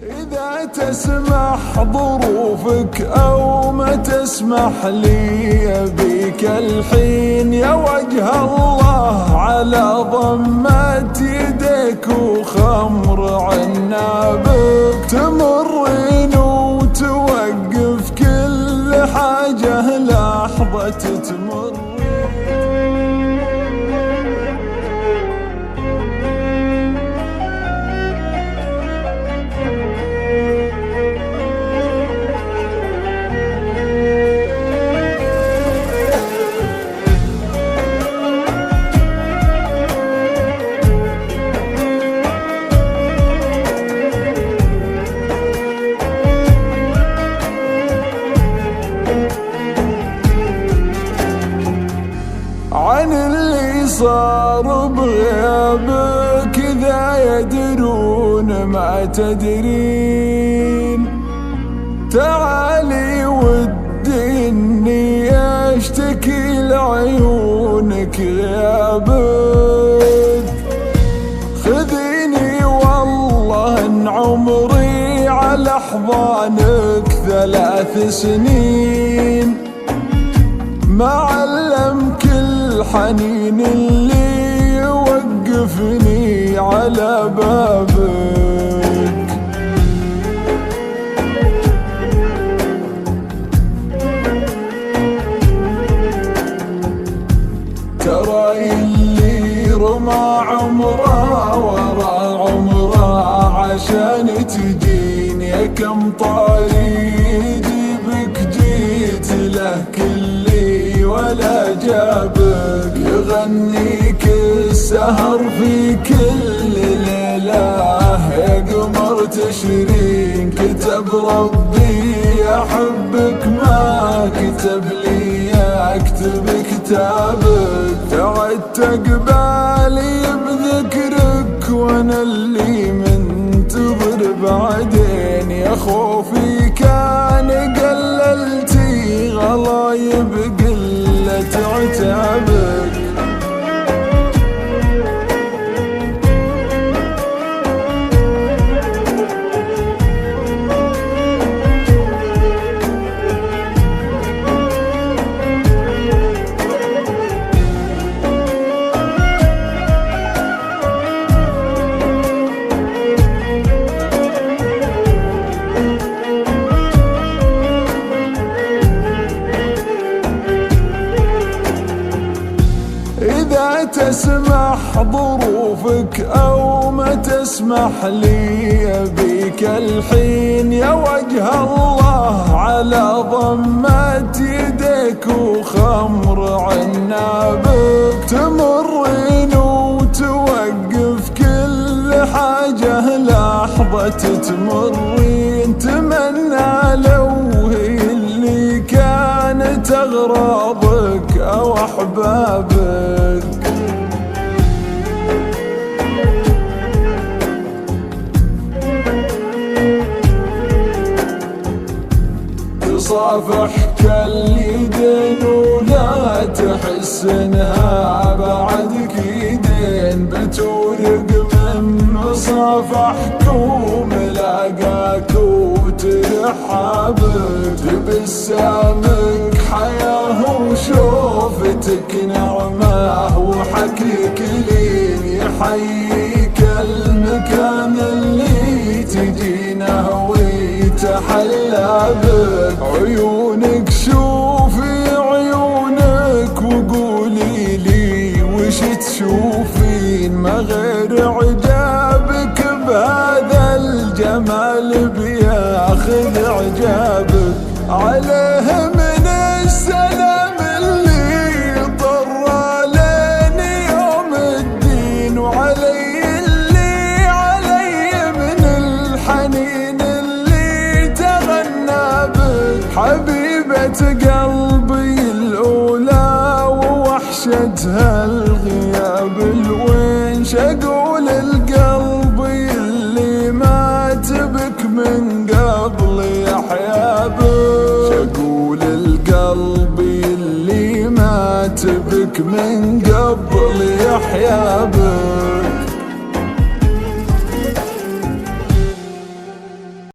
إذا تسمح ظروفك أو ما تسمح لي أبيك الحين يا وجه الله على ضمة يديك وخمر عنابك، تمرين وتوقف كل حاجة لحظة تمر. عن اللي صار بغيابك إذا يدرون ما تدرين، تعالي ودي إني أشتكي لعيونك غيابك، خذيني والله إن عمري على أحضانك 3 سنين، ما علمك الحنين اللي يوقفني على بابك، ترى اللي رمى عمره ورا عمره عشان تجيني كم طاري يجيبك، جيت له كلي ولا جابك، يغنيك السهر في كل ليلة يا قمر تشرين، كتب ربي أحبك ما كتب لي أكتب كتابك، تعدت قبالي بذكرك وانا اللي منتظر بعدين، يا خوفي كان قللتي غلايب قلة عتابك. إذا تسمح ظروفك أو ما تسمح لي أبيك الحين يا وجه الله على ضمة يديك وخمر عنابك، تمرين وتوقف كل حاجة لحظة تمرين، تمنى لو هي اللي كانت أغراضك أو أحبابك، تصافحك اليدين ولا تحس انها بعدك يدين، بتورق من مصافحك وملاقاك وترحابك، تبسامك حياه وشوفتك نعمه وحكيك لين يحييك المكان اللي تجينا ويتحلى بك، عيونك شوفي عيونك وقولي لي وش تشوفين، ما غير عجابك بهذا الجمال بياخذ اعجابك، عليه من السلام اللي طر لين يوم الدين، وعلي اللي علي من الحنين اللي تغنى بك، حبيبة قلبي الأولى ووحشتها الغياب الوين، شقول القلب اللي مات بك من قبل يحيا بك، شقول القلب اللي مات بك من قبل يحيا بك.